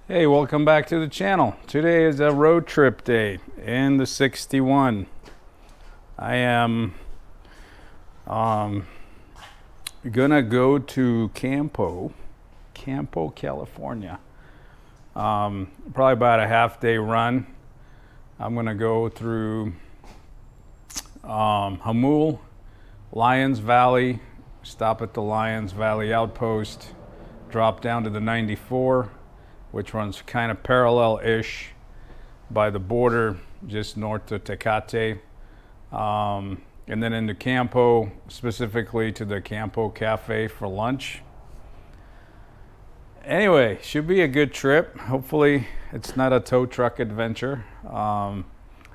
Hey, welcome back to the channel. Today is a road trip day in the 61. I am gonna go to Campo, California. Probably about a half-day run. I'm gonna go through Hamul, Lions Valley, stop at the Lions Valley outpost, drop down to the 94, which runs kind of parallel-ish by the border just north of Tecate, and then into Campo, specifically to the Campo Cafe for lunch. Anyway, should be a good trip. Hopefully it's not a tow truck adventure. I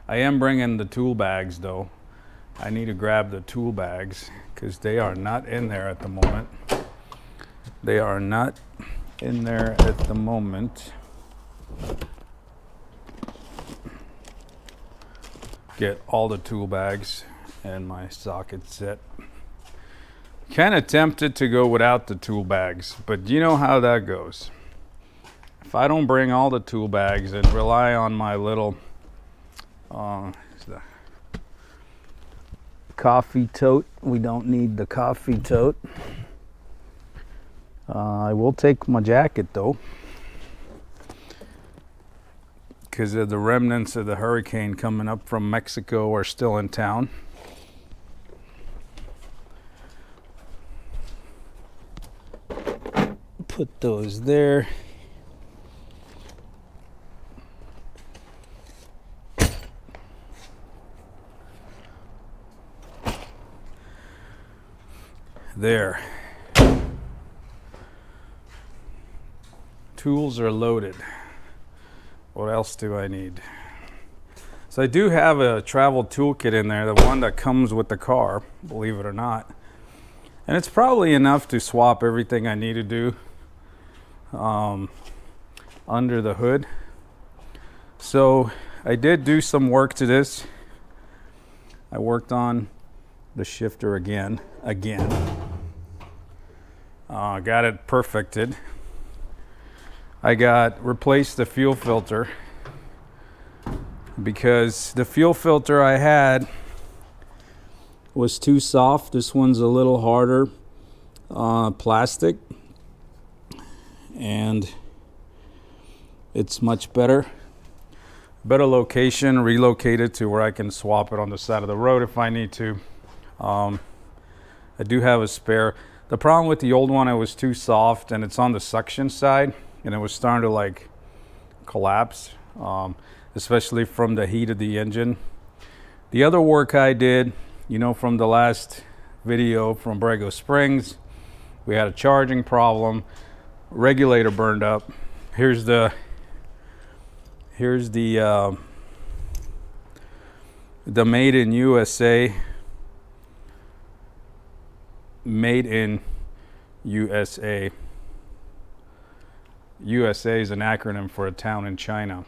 am bringing the tool bags though. I need to grab the tool bags because they are not in there at the moment. They are not in there at the moment. Get all the tool bags and my socket set. Kind of tempted to go without the tool bags, but you know how that goes. If I don't bring all the tool bags and rely on my little coffee tote, we don't need the coffee tote. I will take my jacket though, because the remnants of the hurricane coming up from Mexico are still in town. Put those there. There. Tools are loaded. What else do I need? So I do have a travel toolkit in there, the one that comes with the car, believe it or not. And it's probably enough to swap everything I need to do under the hood. So I did do some work to this. I worked on the shifter again. Got it perfected. I replaced the fuel filter because the fuel filter I had was too soft. This one's a little harder plastic, and it's much better location, relocated to where I can swap it on the side of the road if I need to. I do have a spare. The problem with the old one, it was too soft and it's on the suction side, and it was starting to like collapse, especially from the heat of the engine. The other work I did, you know, from the last video from Borrego Springs, we had a charging problem, regulator burned up. Here's the made in USA. Made in USA. USA is an acronym for a town in China.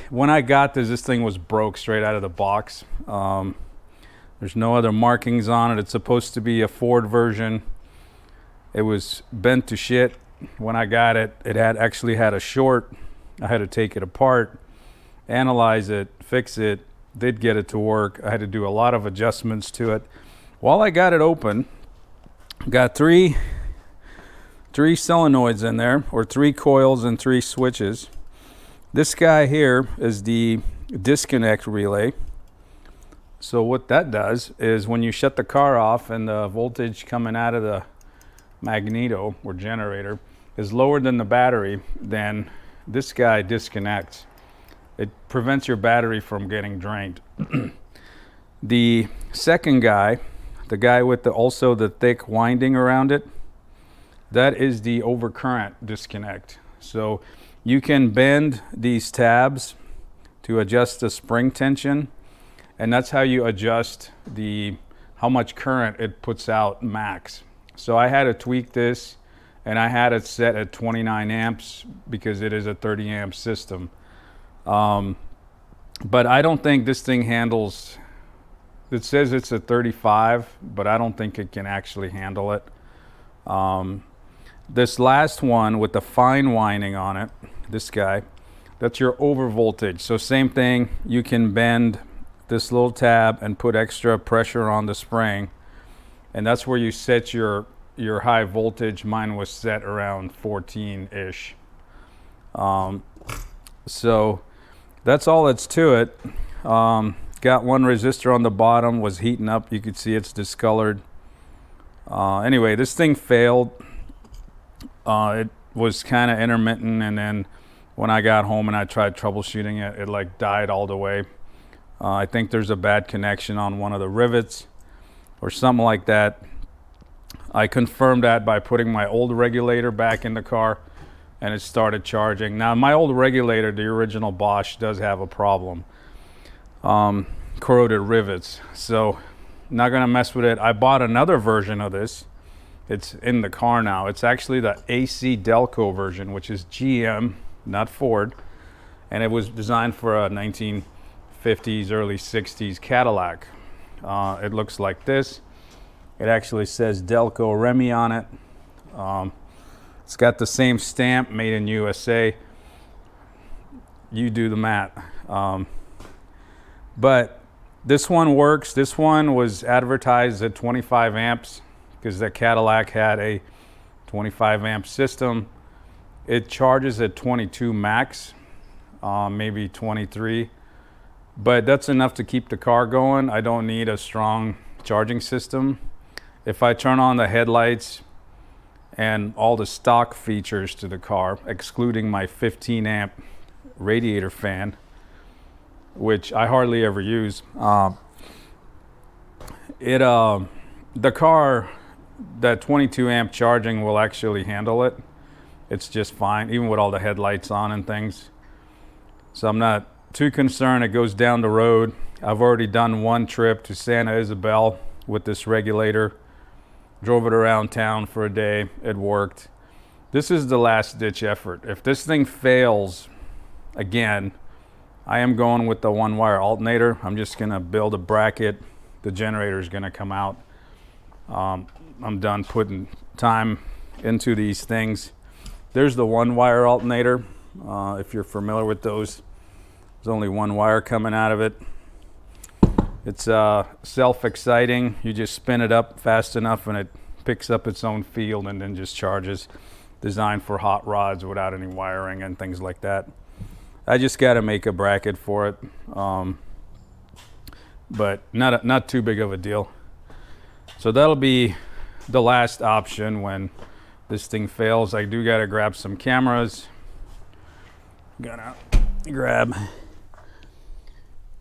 When I got this thing was broke straight out of the box. There's no other markings on it. It's supposed to be a Ford version. It was bent to shit. When I got it, it actually had a short. I had to take it apart, analyze it, fix it, did get it to work. I had to do a lot of adjustments to it. While I got it open, got three solenoids in there, or 3 coils and 3 switches. This guy here is the disconnect relay. So what that does is when you shut the car off and the voltage coming out of the magneto or generator is lower than the battery, then this guy disconnects. It prevents your battery from getting drained. The second guy, the guy with also the thick winding around it, that is the overcurrent disconnect. So you can bend these tabs to adjust the spring tension, and that's how you adjust how much current it puts out max. So I had to tweak this, and I had it set at 29 amps because it is a 30 amp system. But I don't think this thing it says it's a 35, but I don't think it can actually handle it. This last one with the fine winding on it, this guy, that's your over voltage. So same thing, you can bend this little tab and put extra pressure on the spring, and that's where you set your high voltage. Mine was set around 14-ish. So that's all that's to it. Got one resistor on the bottom, was heating up. You could see it's discolored. Anyway, this thing failed. It was kind of intermittent, and then when I got home and I tried troubleshooting it, it like died all the way. I think there's a bad connection on one of the rivets or something like that. I confirmed that by putting my old regulator back in the car, and it started charging. Now my old regulator, the original Bosch, does have a problem. Corroded rivets. So not gonna mess with it. I bought another version of this. It's in the car now. It's actually the AC Delco version, which is GM, not Ford. And it was designed for a 1950s, early 60s Cadillac. It looks like this. It actually says Delco Remy on it. It's got the same stamp, made in USA. You do the math. But this one works. This one was advertised at 25 amps because the Cadillac had a 25 amp system. It charges at 22 max, maybe 23. But that's enough to keep the car going. I don't need a strong charging system. If I turn on the headlights and all the stock features to the car, excluding my 15 amp radiator fan, which I hardly ever use, the car, that 22 amp charging will actually handle it. It's just fine, even with all the headlights on and things. So I'm not too concerned. It goes down the road. I've already done one trip to Santa Isabel with this regulator. Drove it around town for a day. It worked. This is the last ditch effort. If this thing fails again, I am going with the one wire alternator. I'm just gonna build a bracket. The generator is gonna come out. I'm done putting time into these things. There's the one wire alternator. If you're familiar with those, there's only one wire coming out of it. It's self-exciting. You just spin it up fast enough and it picks up its own field and then just charges. Designed for hot rods without any wiring and things like that. I just got to make a bracket for it, but not too big of a deal. So that'll be the last option when this thing fails. I do got to grab some cameras. Gonna grab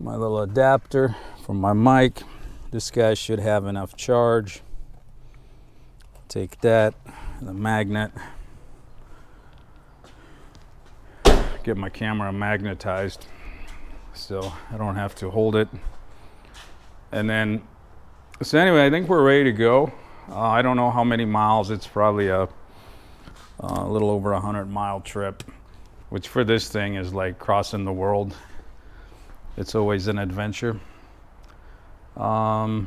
my little adapter from my mic. This guy should have enough charge. Take that, the magnet. Get my camera magnetized so I don't have to hold it. And then, so anyway, I think we're ready to go. I don't know how many miles. It's probably a little over 100-mile trip, which for this thing is like crossing the world. It's always an adventure. Yeah,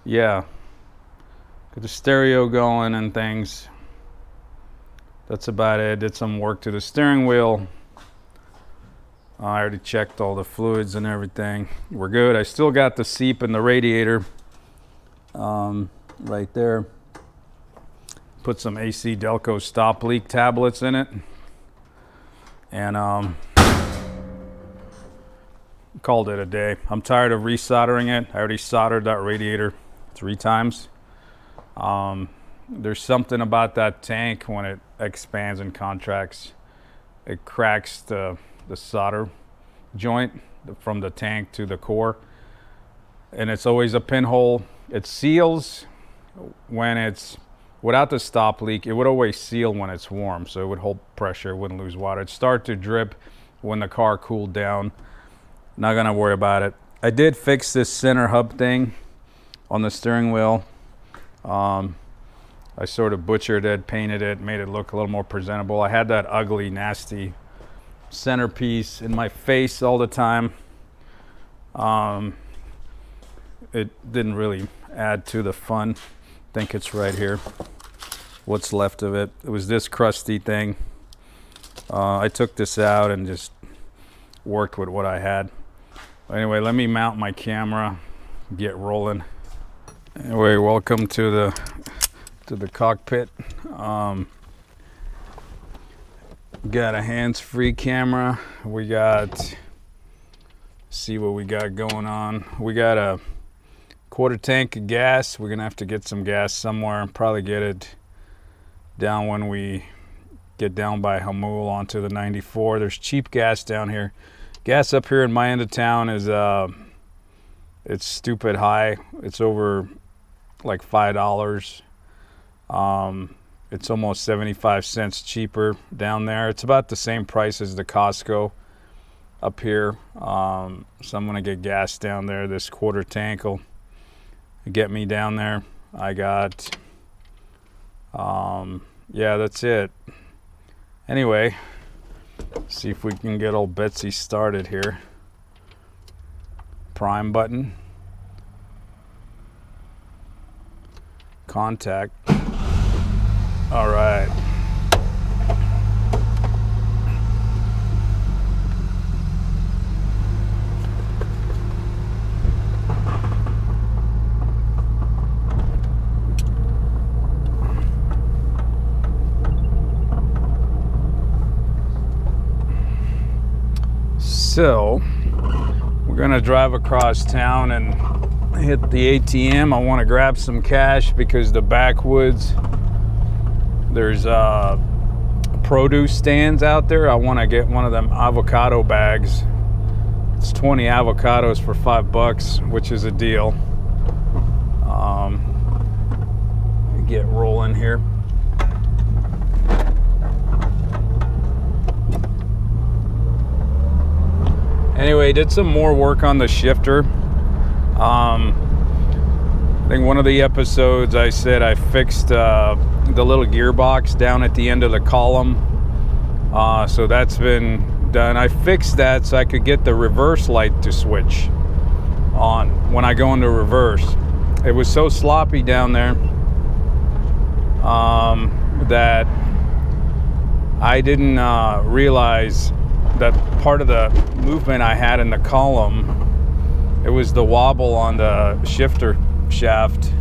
got the stereo going and things. That's about it. Did some work to the steering wheel. I already checked all the fluids and everything. We're good. I still got the seep in the radiator right there. Put some AC Delco stop leak tablets in it. And called it a day. I'm tired of resoldering it. I already soldered that radiator 3 times. There's something about that tank when it expands and contracts. It cracks the solder joint from the tank to the core. And it's always a pinhole. It seals when it's without the stop leak. It would always seal when it's warm, so it would hold pressure, it wouldn't lose water. It'd start to drip when the car cooled down. Not gonna worry about it. I did fix this center hub thing on the steering wheel. I sort of butchered it, painted it, made it look a little more presentable. I had that ugly, nasty centerpiece in my face all the time. It didn't really add to the fun. think it's right here. What's left of it. It was this crusty thing. I took this out and just worked with what I had. Anyway, let me mount my camera, get rolling. Anyway, welcome to the cockpit. Got a hands-free camera. We got, see what we got going on. We got a quarter tank of gas. We're gonna have to get some gas somewhere and probably get it down when we get down by Hamul onto the 94. There's cheap gas down here. Gas up here in my end of town is it's stupid high. It's over like $5. It's almost 75 cents cheaper down there. It's about the same price as the Costco up here. So I'm gonna get gas down there. This quarter tank will get me down there. I got yeah, that's it. Anyway, see if we can get old Betsy started here. Prime button, contact. All right. So we're gonna drive across town and hit the ATM. I want to grab some cash because the backwoods, there's produce stands out there. I want to get one of them avocado bags. It's 20 avocados for $5, which is a deal. Get rolling here. Anyway, did some more work on the shifter. I think one of the episodes I said I fixed the little gearbox down at the end of the column. So that's been done. I fixed that so I could get the reverse light to switch on when I go into reverse. It was so sloppy down there that I didn't realize that part of the movement I had in the column, it was the wobble on the shifter shaft.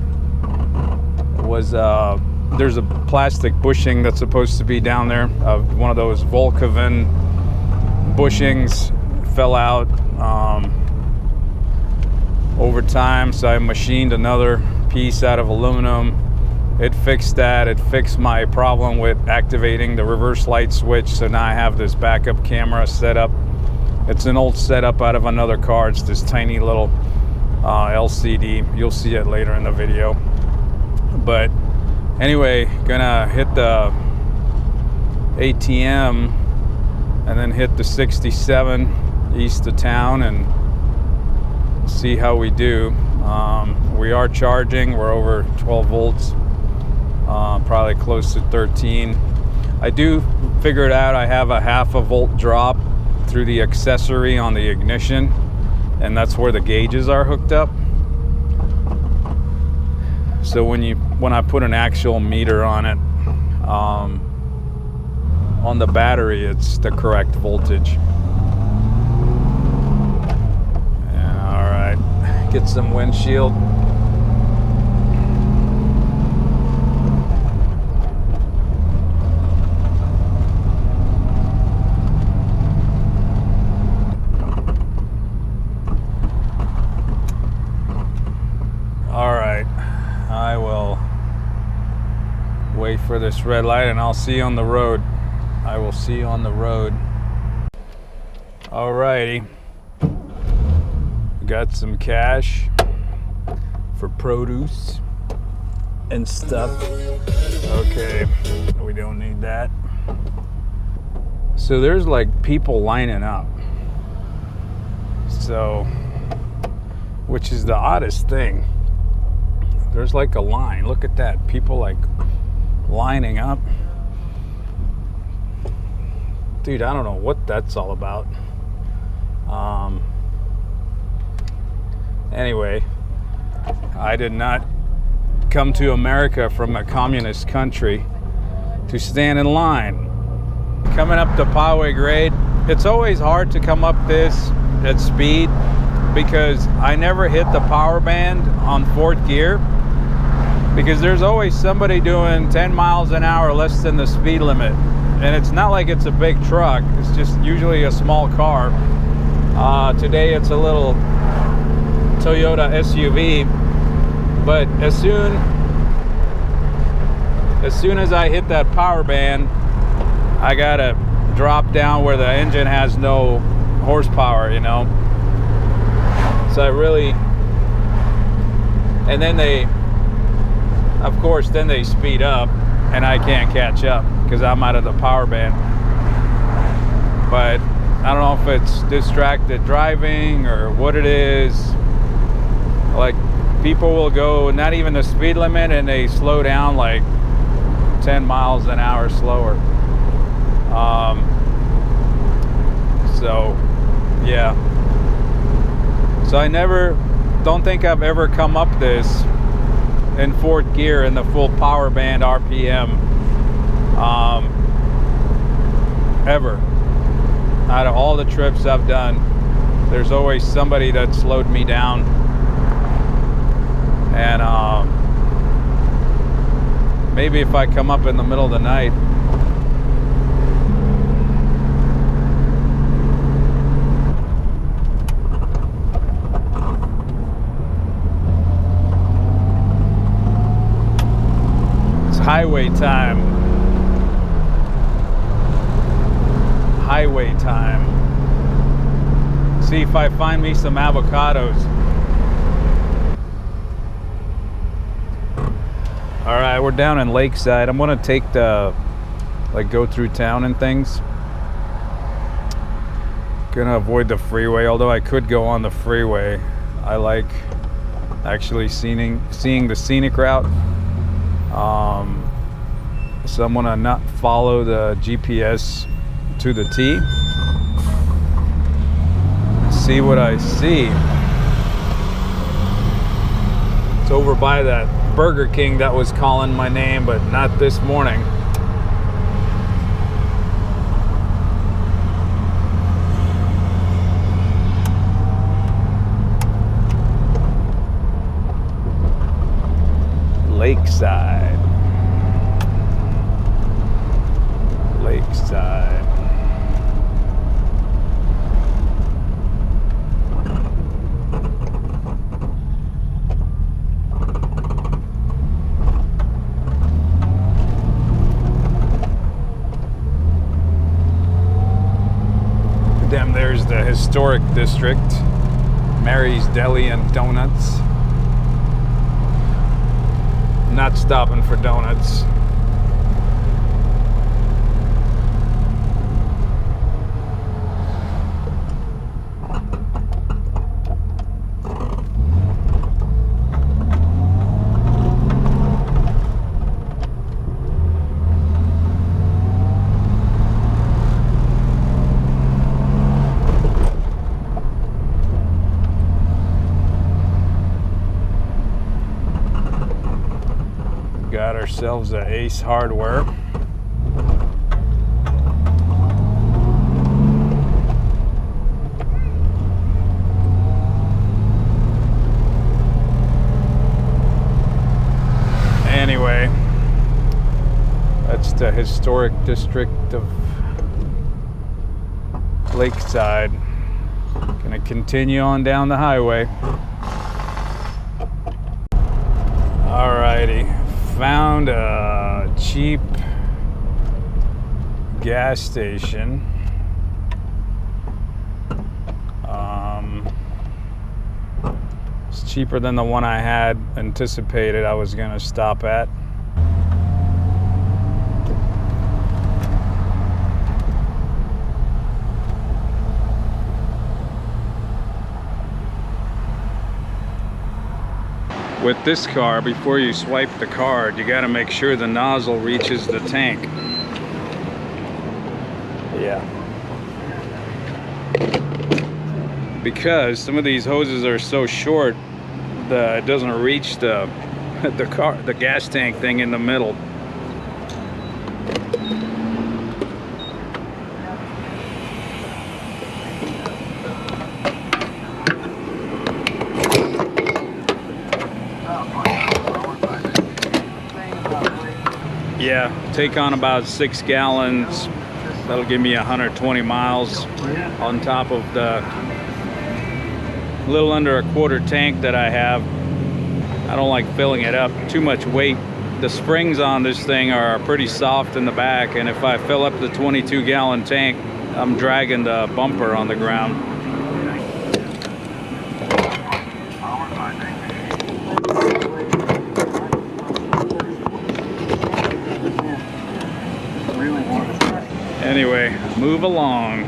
Was there's a plastic bushing that's supposed to be down there, one of those Volkswagen bushings fell out over time, so I machined another piece out of aluminum. It fixed that. It fixed my problem with activating the reverse light switch, so now I have this backup camera set up. It's an old setup out of another car. It's this tiny little LCD. You'll see it later in the video. But anyway, gonna hit the ATM and then hit the 67 east of town and see how we do. We are charging. We're over 12 volts. Probably close to 13. I do figure it out. I have a half a volt drop through the accessory on the ignition, and that's where the gauges are hooked up. So when I put an actual meter on it, on the battery, it's the correct voltage. Yeah, all right, get some windshield. I will wait for this red light and I'll see you on the road. I will see you on the road. Alrighty. Got some cash for produce and stuff. Okay, we don't need that. So there's like people lining up. So, which is the oddest thing. There's like a line. Look at that. People like lining up. Dude, I don't know what that's all about. Anyway, I did not come to America from a communist country to stand in line. Coming up to Poway grade, it's always hard to come up this at speed because I never hit the power band on fourth gear, because there's always somebody doing 10 miles an hour less than the speed limit. And it's not like it's a big truck, it's just usually a small car. Today it's a little Toyota SUV, but as soon as I hit that power band, I gotta drop down where the engine has no horsepower, you know. So I really, and then they, of course, then they speed up and I can't catch up because I'm out of the power band. But I don't know if it's distracted driving or what it is. Like, people will go not even the speed limit and they slow down like 10 miles an hour slower. So yeah, so I don't think I've ever come up this in fourth gear in the full power band RPM ever. Out of all the trips I've done, there's always somebody that slowed me down. And maybe if I come up in the middle of the night. It's highway time. Highway time. See if I find me some avocados. All right, we're down in Lakeside. I'm gonna take the, go through town and things. Gonna avoid the freeway, although I could go on the freeway. I like actually seeing the scenic route. So I'm gonna not follow the GPS to the T. See what I see. It's over by that Burger King that was calling my name, but not this morning. Lakeside. Lakeside. There's the historic district, Mary's Deli and Donuts. Not stopping for donuts. Got ourselves a Ace Hardware. Anyway, that's the historic district of Lakeside. Gonna continue on down the highway. Alrighty. Found a cheap gas station. It's cheaper than the one I had anticipated I was gonna stop at. With this car, before you swipe the card, you got to make sure the nozzle reaches the tank. Yeah. Because some of these hoses are so short that it doesn't reach the the gas tank thing in the middle. Yeah, take on about 6 gallons. That'll give me 120 miles on top of the little under a quarter tank that I have. I don't like filling it up, too much weight. The springs on this thing are pretty soft in the back, and if I fill up the 22-gallon tank, I'm dragging the bumper on the ground. Anyway, move along.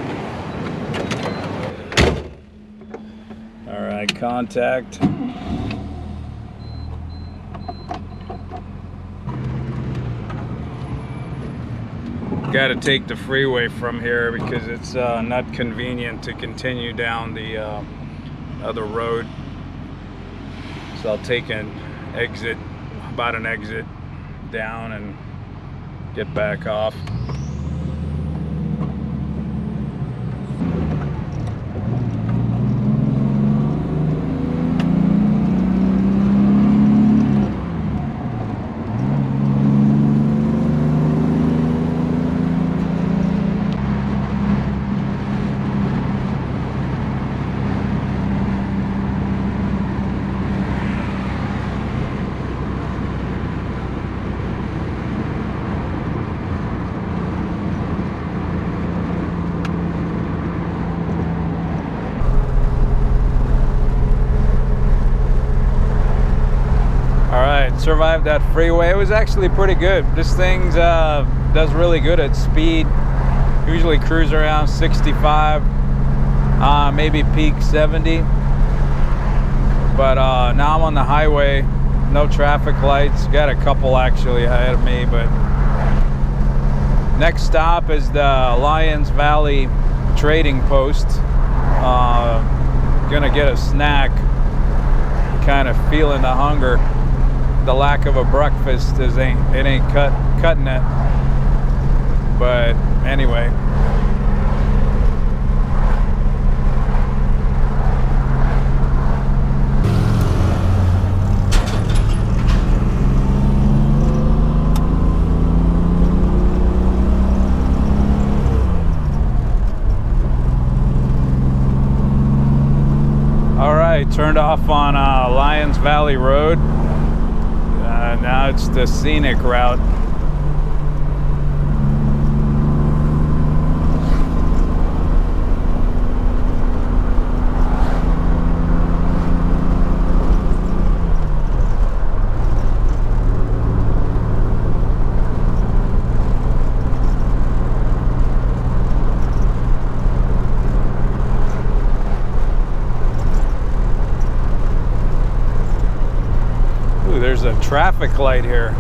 All right, contact. Got to take the freeway from here because it's not convenient to continue down the other road. So I'll take an exit, about an exit down and get back off. Survived that freeway. It was actually pretty good. This thing does really good at speed. Usually cruise around 65, maybe peak 70. But now I'm on the highway, no traffic lights. Got a couple actually ahead of me, but next stop is the Lions Valley trading post. Gonna get a snack. Kind of feeling the hunger. The lack of a breakfast ain't cutting it. But anyway. All right, turned off on Lions Valley Road. Now it's the scenic route. There's a traffic light here.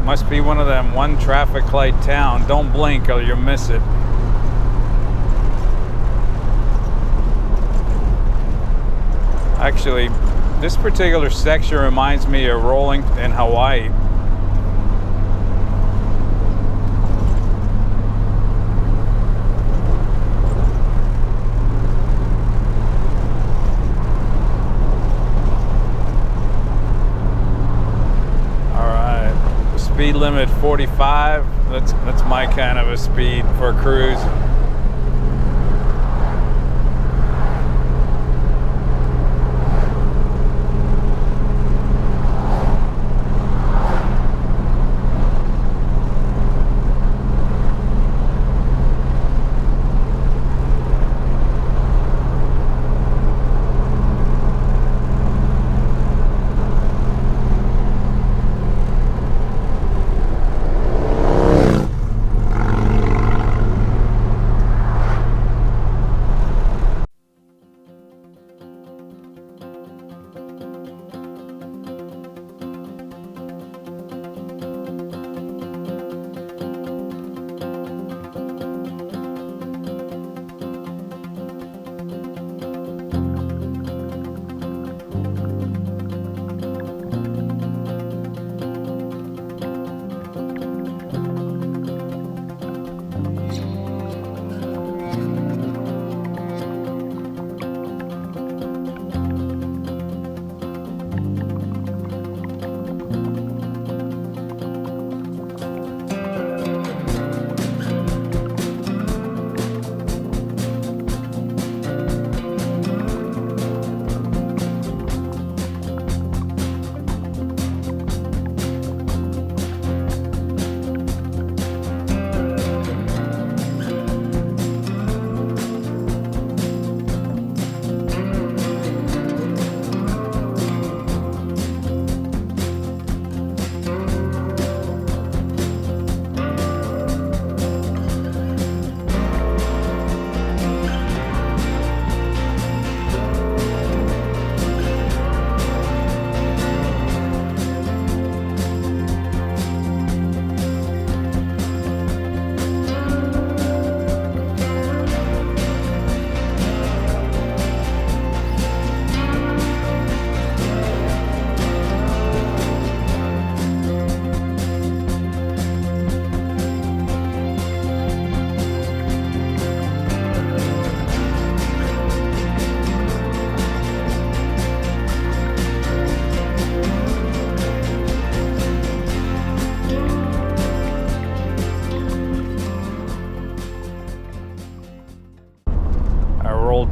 Must be one of them one traffic light town. Don't blink or you'll miss it. Actually, this particular section reminds me of rolling in Hawaii. Speed limit 45. That's my kind of a speed for a cruise.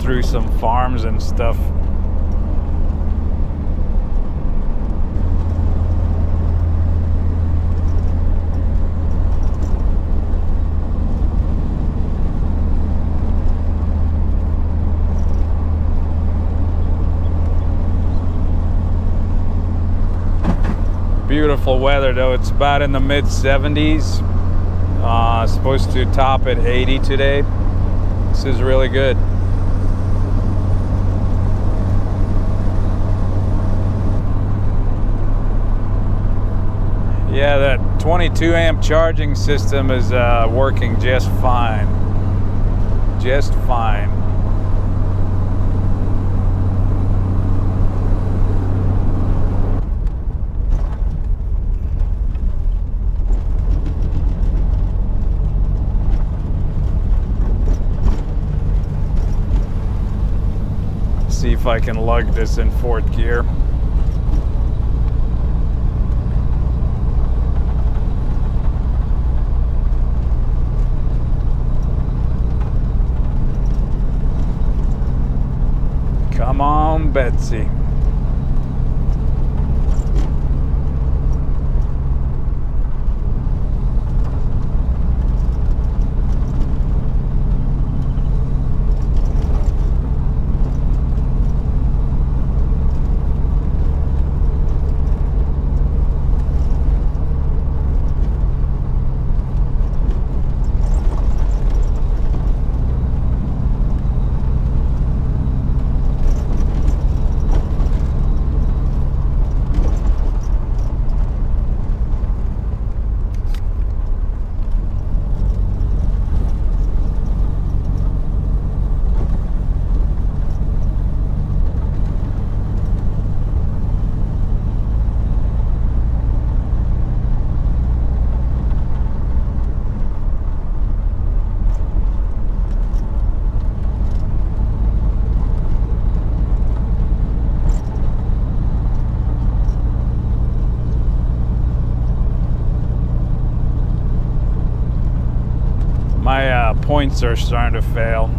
through some farms and stuff. Beautiful weather though. It's about in the mid 70s. Supposed to top at 80 today. This is really good. Yeah, that 22 amp charging system is working just fine. Just fine. See if I can lug this in fourth gear. Come on, Betsy. My points are starting to fail.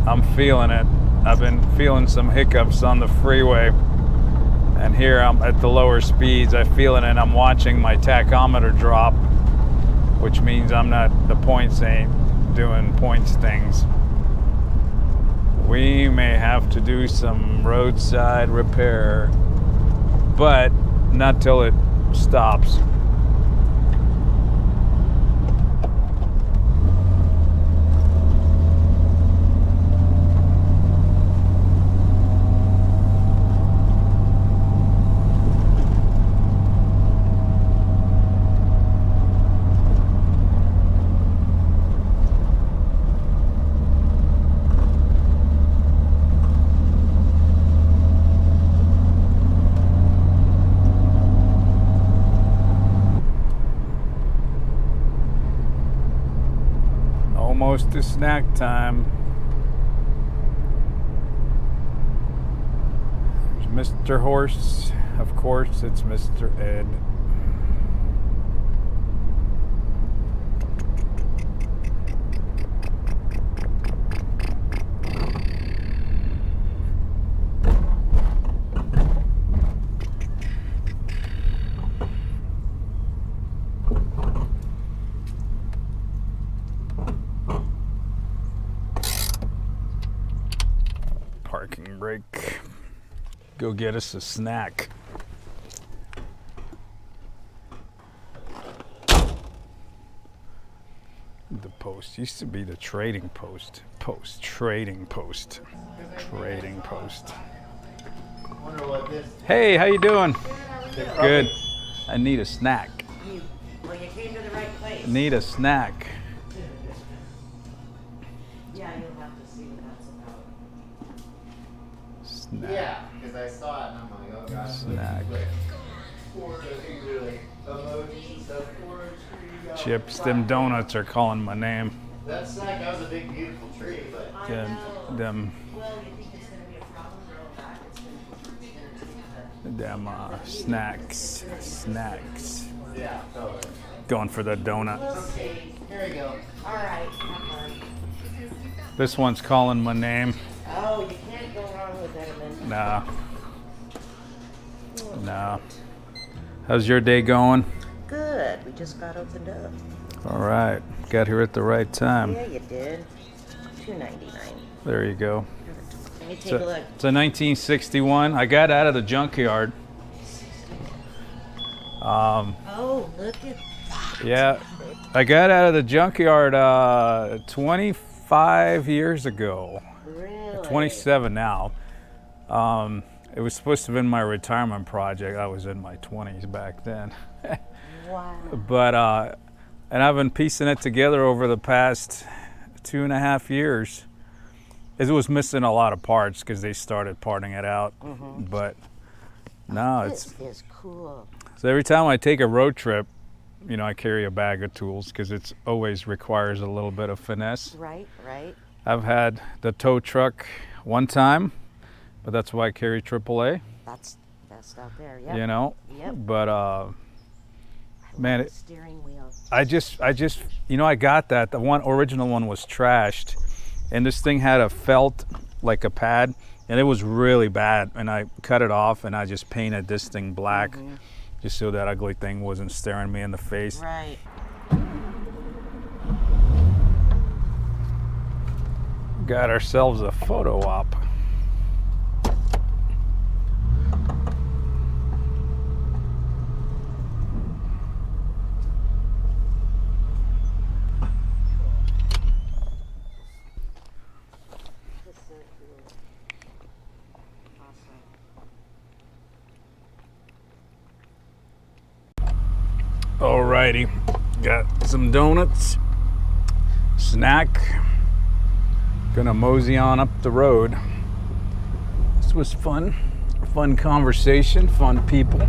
I'm feeling it. I've been feeling some hiccups on the freeway. And here I'm at the lower speeds. I feel it and I'm watching my tachometer drop, which means the points ain't doing points things. We may have to do some roadside repair, but not till it stops. Almost to snack time. There's Mr. Horse. Of course, it's Mr. Ed. Parking brake. Go get us a snack. The post used to be the trading post. Trading post. Hey, how you doing? Good. I need a snack. Well, you came to the right place. Need a snack. Yeah, you'll have to see what that's about. Snack. Yeah, because I saw it and I'm like, oh gosh. Snack. Chips, them donuts are calling my name. That snack, that was a big, beautiful tree, but I Them, know. them, Well, you think it's going to be a problem growing back? It's going to take snacks. yeah, totally. Going for the donut. Okay, Here we go. all right, have fun. This one's calling my name. Oh, Nah. Nah. How's your day going? Good. We just got opened up. All right. Got here at the right time. Yeah, you did. $2.99. There you go. Let me take It's a look. it's a 1961. I got out of the junkyard. Oh, look at that. Yeah, I got out of the junkyard 25 years ago. Really? 27 now. It was supposed to have been my retirement project. I was in my 20s back then. Wow. But and I've been piecing it together over the past 2.5 years. It was missing a lot of parts because they started parting it out. But no, This is cool. so every time I take a road trip, you know, I carry a bag of tools because it always requires a little bit of finesse. Right, right. I've had the tow truck one time, but that's why I carry AAA. That's out there. Yep. You know. Yep. But man, The steering wheel. I just, you know, I got that. The original one was trashed, and this thing had a felt like a pad, and it was really bad. And I cut it off, and I just painted this thing black, just so that ugly thing wasn't staring me in the face. Right. Got ourselves a photo op. This is so cool. Awesome. Alrighty, got some donuts, snack. Gonna mosey on up the road. This was fun. Fun conversation, fun people.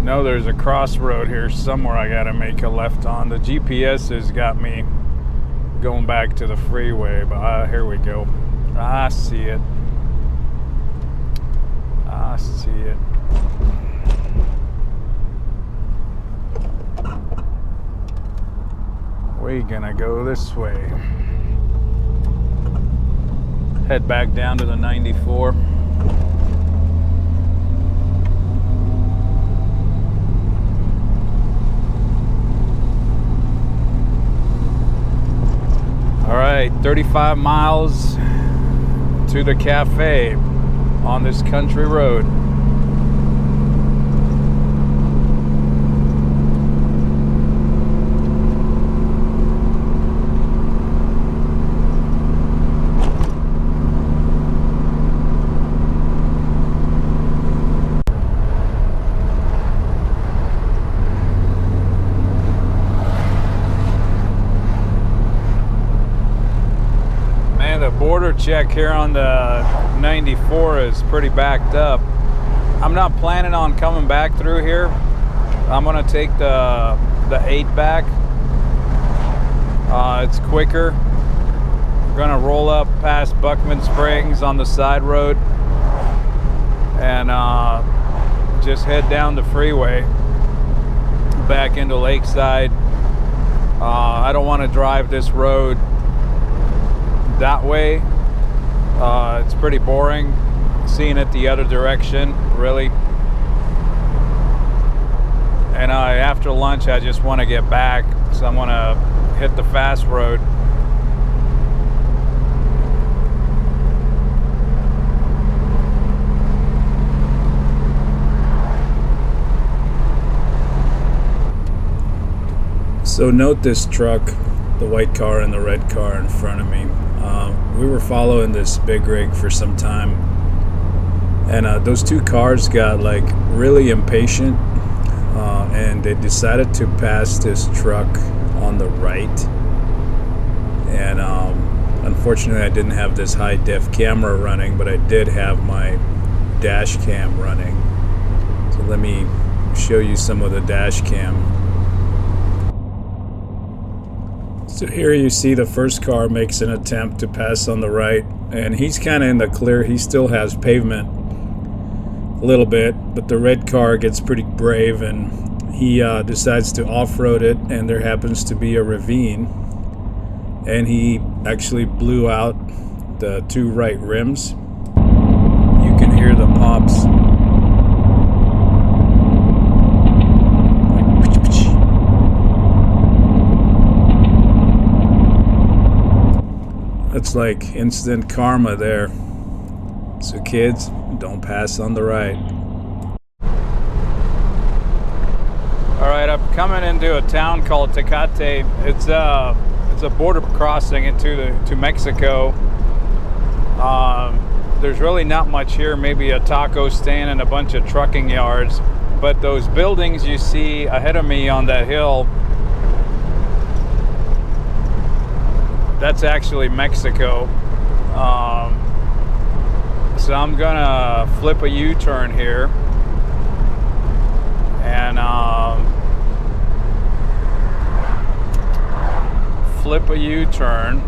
know there's a crossroad here somewhere I gotta make a left on. The GPS has got me going back to the freeway, but here we go. I see it. I see it. We're gonna go this way. Head back down to the 94. All right, 35 miles to the cafe on this country road. Man, the border check here on the 94 is pretty backed up. I'm not planning on coming back through here. I'm gonna take the 8 back. It's quicker. We're gonna roll up past Buckman Springs on the side road and just head down the freeway back into Lakeside. I don't want to drive this road that way. It's pretty boring seeing it the other direction, really. And after lunch I just want to get back, so I'm gonna hit the fast road. So note this truck, the white car and the red car in front of me. We were following this big rig for some time, and those two cars got like really impatient, and they decided to pass this truck on the right. And unfortunately I didn't have this high def camera running, but I did have my dash cam running. So let me show you some of the dash cam. So here you see the first car makes an attempt to pass on the right, and he's kind of in the clear. He still has pavement a little bit, but the red car gets pretty brave and he decides to off-road it, and there happens to be a ravine, and he actually blew out the 2 right rims. You can hear the pops. That's like instant karma there. So kids, don't pass on the right. Alright, I'm coming into a town called Tecate. It's a border crossing to Mexico. There's really not much here, maybe a taco stand and a bunch of trucking yards. But those buildings you see ahead of me on that hill, that's actually Mexico. So I'm gonna flip a U-turn here and flip a U-turn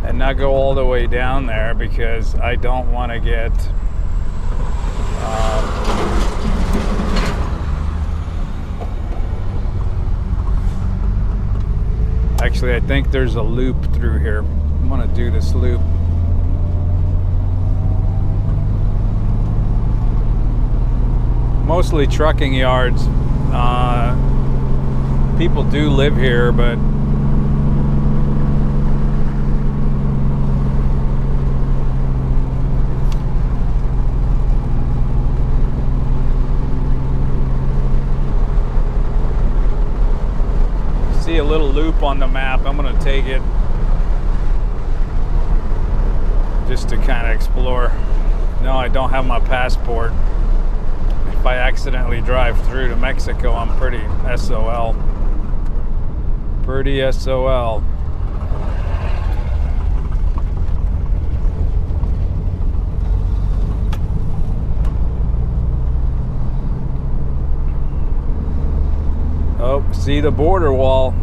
and not go all the way down there, because I don't want to get actually, I think there's a loop through here. I'm gonna do this loop. Mostly trucking yards. People do live here, but see a little loop on the map. I'm gonna take it just to kind of explore. No, I don't have my passport. If I accidentally drive through to Mexico, I'm pretty SOL. Pretty SOL. Oh, see the border wall.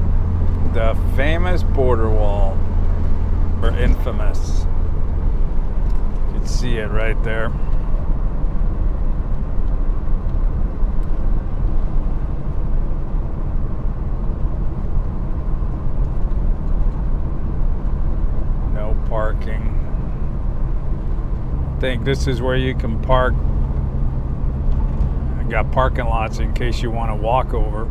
The famous border wall. Or infamous. You can see it right there. No parking. I think this is where you can park. I got parking lots in case you want to walk over.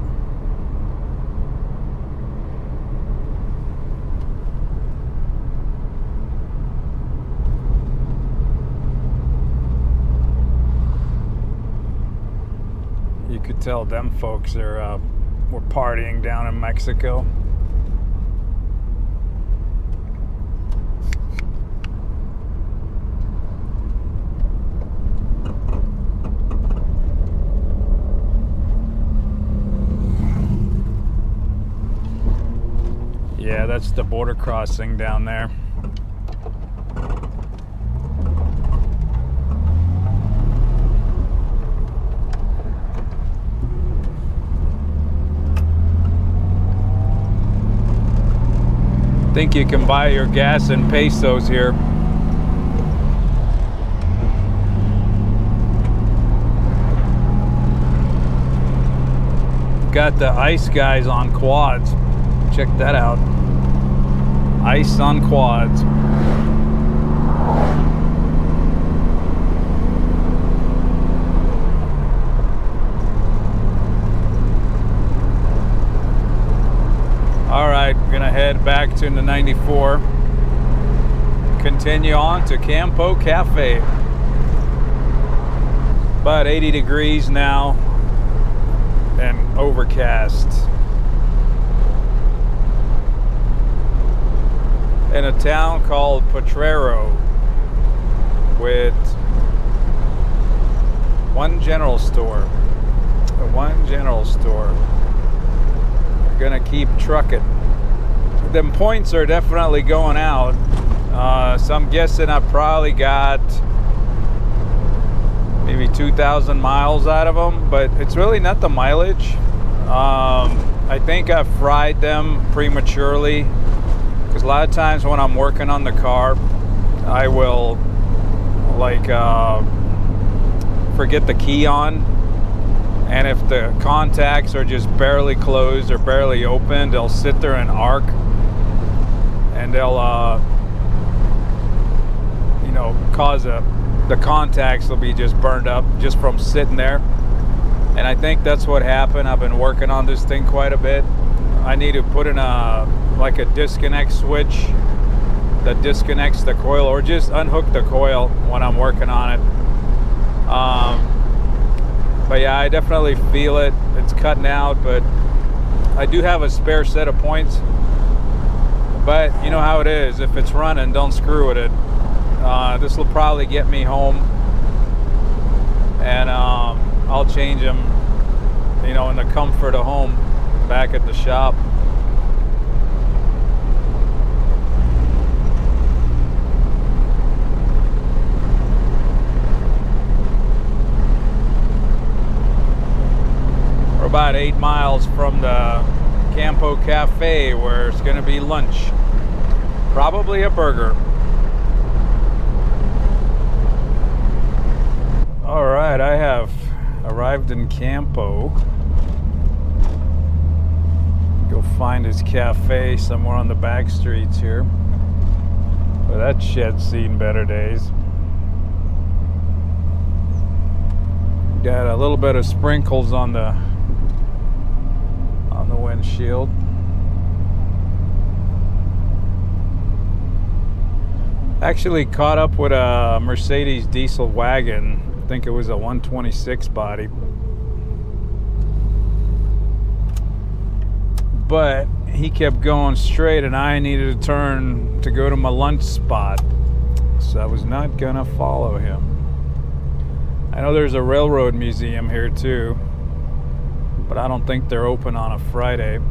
You could tell them folks were partying down in Mexico. Yeah, that's the border crossing down there. I think you can buy your gas in pesos here. Got the ice guys on quads. Check that out. Ice on quads. All right, we're gonna head back to the 94. Continue on to Campo Cafe. About 80 degrees now and overcast. In a town called Potrero with one general store. One general store. We're gonna keep trucking. Them points are definitely going out. So I'm guessing I probably got maybe 2,000 miles out of them, but it's really not the mileage. I think I fried them prematurely, because a lot of times when I'm working on the car, I will like forget the key on, and if the contacts are just barely closed or barely open, they'll sit there and arc, and they'll cause the contacts will be just burned up just from sitting there. And I think that's what happened. I've been working on this thing quite a bit. I need to put in a disconnect switch that disconnects the coil, or just unhook the coil when I'm working on it. But yeah, I definitely feel it. It's cutting out, but I do have a spare set of points. But you know how it is. If it's running, don't screw with it. This will probably get me home, and I'll change them, in the comfort of home back at the shop. We're about 8 miles from the Campo Cafe, where it's going to be lunch. Probably a burger. All right, I have arrived in Campo. Go find his cafe somewhere on the back streets here. But that shed's seen better days. Got a little bit of sprinkles on the windshield. Actually caught up with a Mercedes diesel wagon. I think it was a 126 body. But he kept going straight, and I needed to turn to go to my lunch spot. So I was not gonna follow him. I know there's a railroad museum here too, but I don't think they're open on a Friday.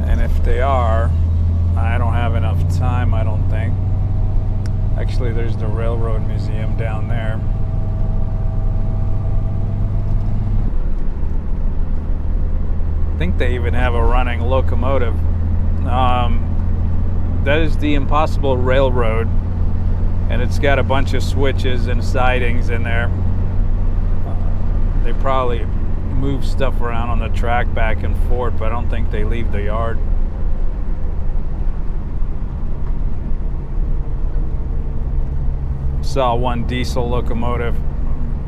And if they are, I don't have enough time, I don't think. Actually, there's the railroad museum down there. I think they even have a running locomotive. That is the Impossible Railroad, and it's got a bunch of switches and sidings in there. They probably move stuff around on the track back and forth, but I don't think they leave the yard. Saw one diesel locomotive.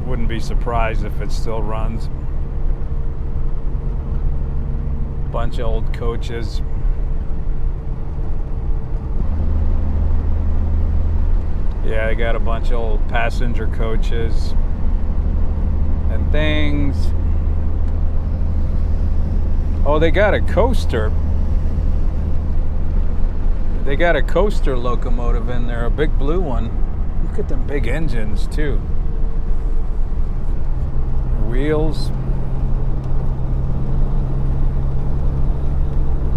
Wouldn't be surprised if it still runs. Bunch of old coaches. Yeah, I got a bunch of old passenger coaches and things. Oh, they got a coaster. They got a coaster locomotive in there, a big blue one. Look at them big engines too. Wheels.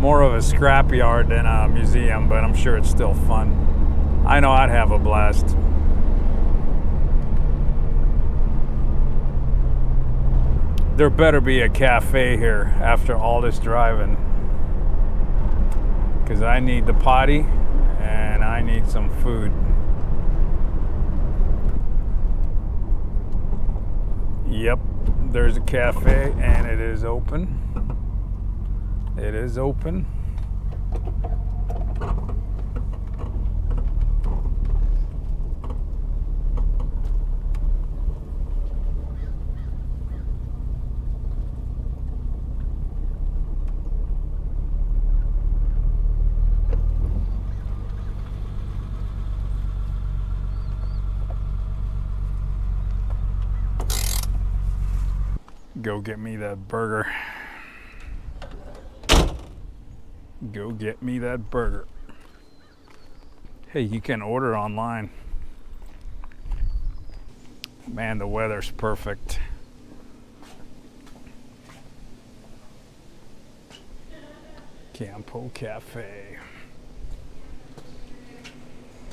more of a scrapyard than a museum, but I'm sure it's still fun. I know I'd have a blast. There better be a cafe here after all this driving, because I need the potty and I need some food. Yep, there's a cafe and it is open. It is open. Go get me that burger. Go get me that burger. Hey, you can order online. Man, the weather's perfect. Campo Cafe.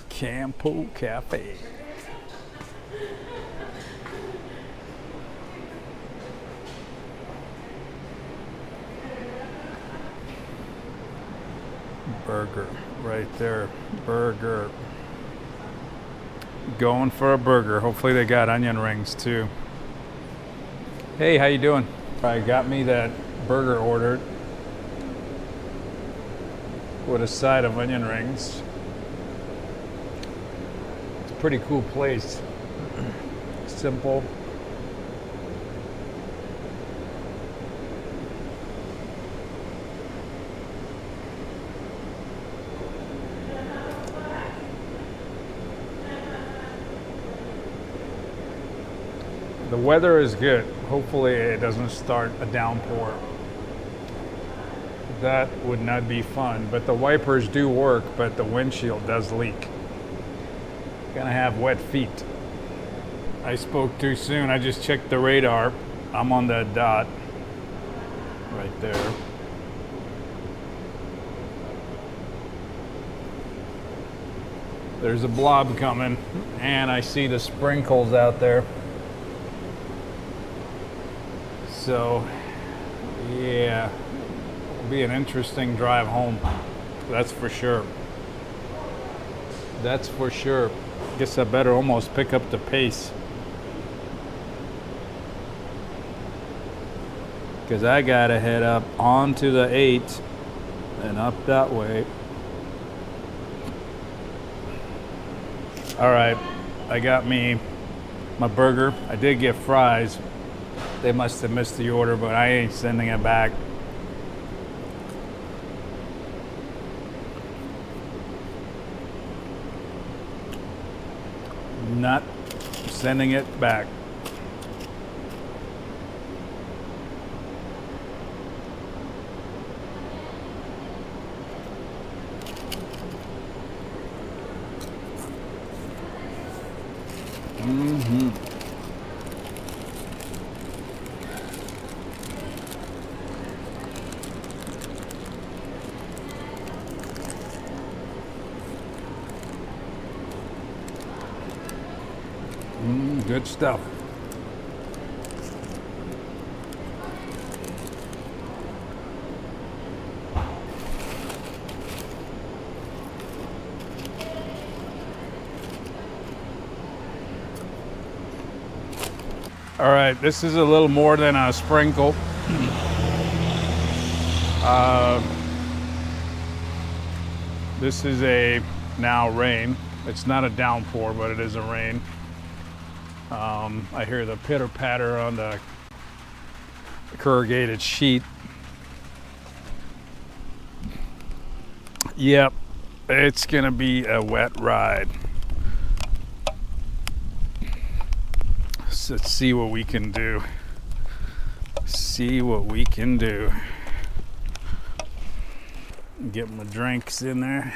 Campo Cafe. Burger, right there. Burger. Going for a burger. Hopefully they got onion rings too. Hey, how you doing? I got me that burger ordered with a side of onion rings. It's a pretty cool place. Simple. The weather is good. Hopefully it doesn't start a downpour. That would not be fun, but the wipers do work, but the windshield does leak. Gonna have wet feet. I spoke too soon. I just checked the radar. I'm on that dot right there. There's a blob coming, and I see the sprinkles out there. So, yeah, it'll be an interesting drive home. That's for sure. That's for sure. Guess I better almost pick up the pace, because I gotta head up onto the 8 and up that way. All right, I got me my burger. I did get fries. They must have missed the order, but I ain't sending it back. Not sending it back. Good stuff. All right, this is a little more than a sprinkle. This is a now rain. It's not a downpour, but it is a rain. I hear the pitter patter on the corrugated sheet. Yep, it's gonna be a wet ride. So let's see what we can do. See what we can do. Get my drinks in there.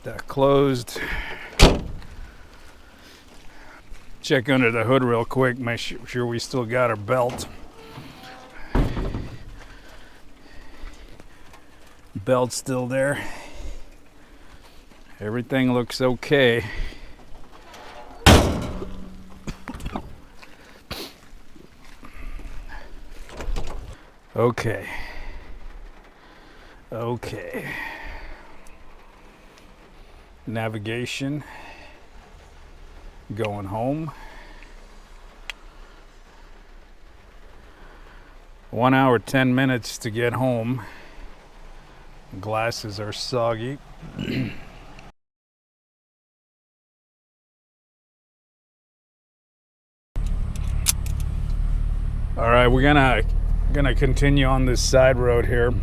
That closed. Check under the hood real quick, make sure we still got our belt. Belt's still there. Everything looks okay. Okay. Okay. Navigation. Going home. 1 hour, 10 minutes to get home. Glasses are soggy. All right, we're gonna continue on this side road here.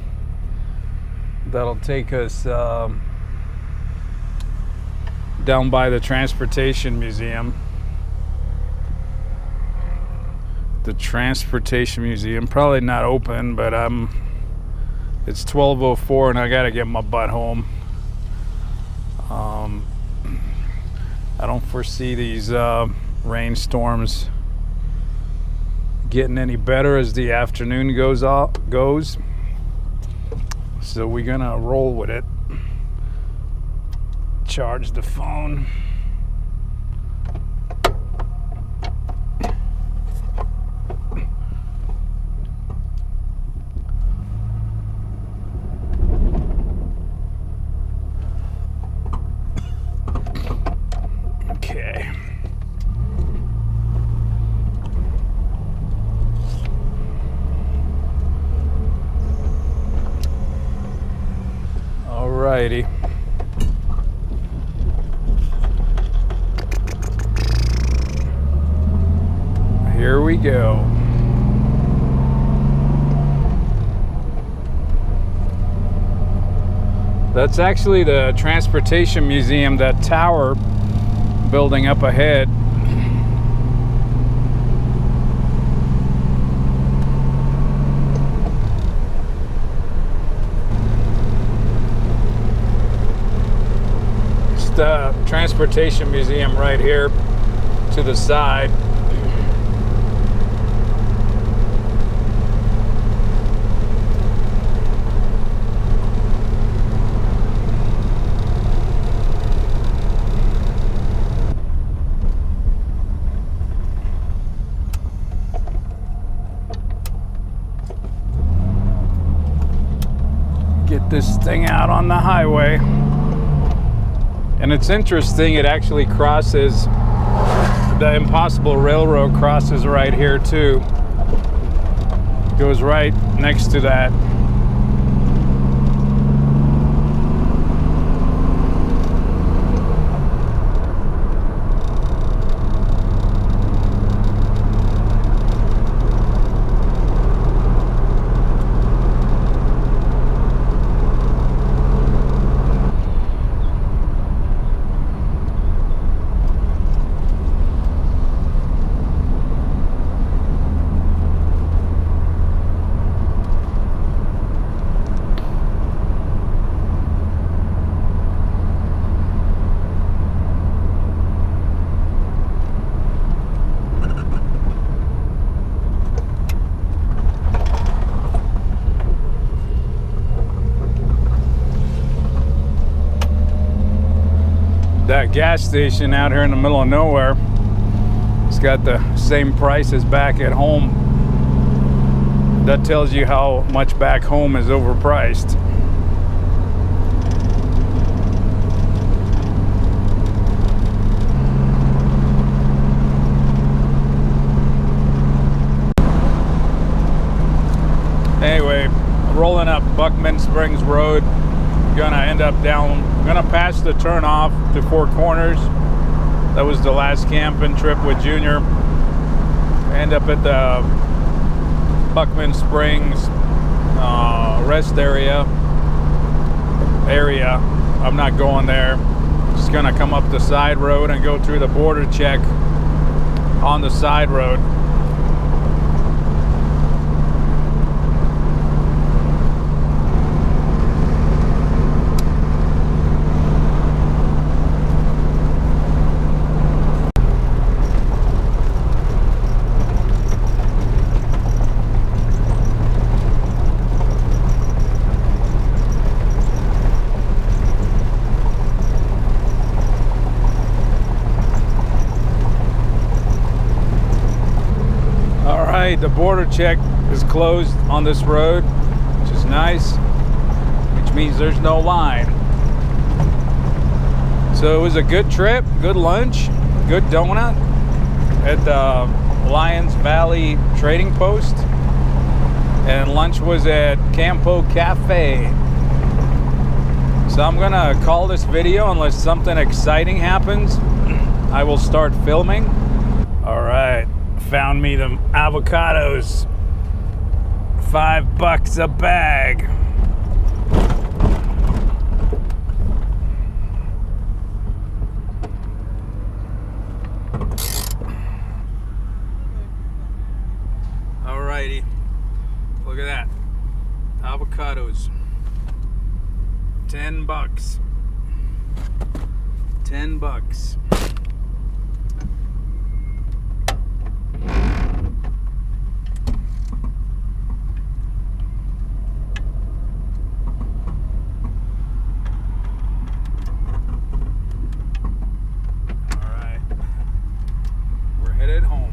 That'll take us down by the Transportation Museum. The Transportation Museum, probably not open, but it's 12:04 and I gotta get my butt home. I don't foresee these rainstorms getting any better as the afternoon goes. So we're gonna roll with it. Charge the phone. Okay. Alrighty. Here we go. That's actually the Transportation Museum, that tower building up ahead. It's the Transportation Museum right here to the side. Get this thing out on the highway. And it's interesting, it actually crosses, the Impossible Railroad crosses right here too. Goes right next to that. That gas station out here in the middle of nowhere, it's got the same price as back at home. That tells you how much back home is overpriced. Anyway, rolling up Buckman Springs Road. Gonna end up gonna pass the turnoff to Four Corners. That was the last camping trip with Junior. End up at the Buckman Springs rest area. I'm not going there. Just gonna come up the side road and go through the border check on the side road. Tonight the border check is closed on this road, which is nice, which means there's no line. So it was a good trip, good lunch, good donut at the Lions Valley Trading Post, and lunch was at Campo Cafe. So I'm gonna call this video unless something exciting happens. I will start filming. All right, found me them avocados. $5 a bag. Alrighty, look at that, avocados. $10. $10. Alright, we're headed home.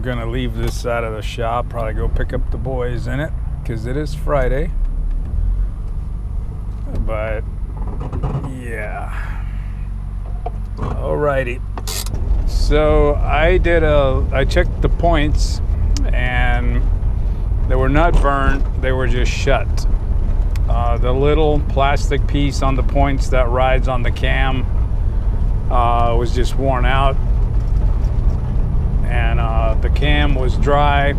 Gonna leave this side of the shop, probably go pick up the boys in it because it is Friday. But yeah, alrighty. So I checked the points and they were not burnt, they were just shut. The little plastic piece on the points that rides on the cam was just worn out. And the cam was dry,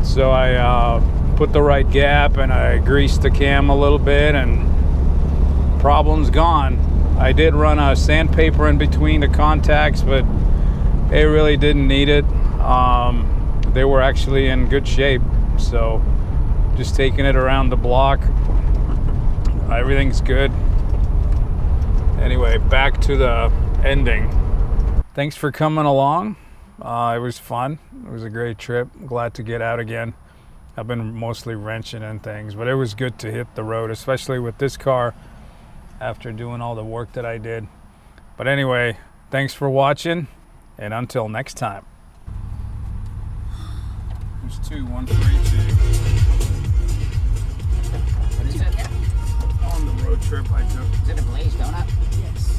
so I put the right gap and I greased the cam a little bit, and problem's gone. I did run a sandpaper in between the contacts, but it really didn't need it. They were actually in good shape, so just taking it around the block, everything's good. Anyway, back to the ending. Thanks for coming along. It was fun. It was a great trip. Glad to get out again. I've been mostly wrenching and things, but it was good to hit the road, especially with this car after doing all the work that I did. But anyway, thanks for watching, and until next time. There's two, one for each of you. What is it? On the road trip I took. Is it a glazed donut? Yes.